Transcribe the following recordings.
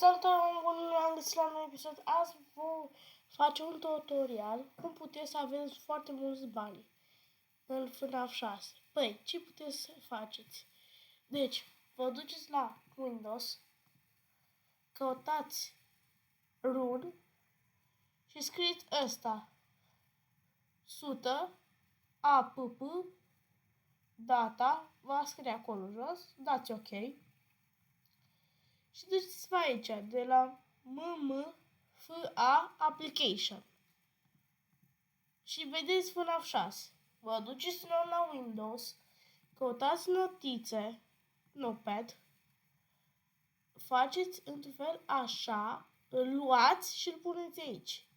Salutare, bun, am găsit la un nou episod. Azi vă face un tutorial cum puteți să aveți foarte mulți bani în FNAF 6. Păi, ce puteți să faceți? Deci, vă duceți la Windows, căutați run și scrieți ăsta 100 app data, va scrie acolo jos, dați OK. Și duceți-vă aici, de la MMFA Application. Și vedeți FNAF 6. Vă duceți la Windows, căutați notițe, Notepad, faceți într-un fel așa, îl luați și îl puneți aici.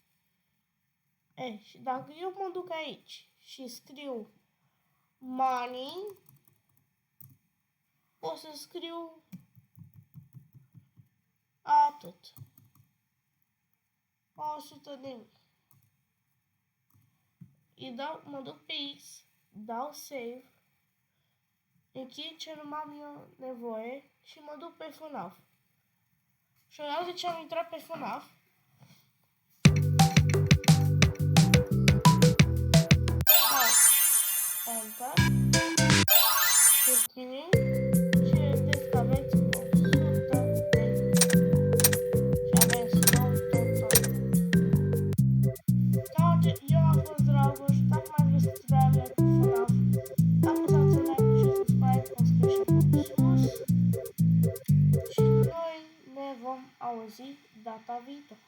Și dacă eu mă duc aici și scriu money, o să scriu atât. 100.000. Mă duc pe X, dau save, închid ce nu am eu nevoie și mă duc pe FNAF. Și odată ce am intrat pe FNAF, dau Enter, continue și vedeți că aveți 100.000. Și aveți tot. Eu am fost Dragoș, dacă mai vreți tutoriale cu FNAF, apăsați like și subscribe, o scrie și acolo sus. Și noi ne vom auzi data viitoare.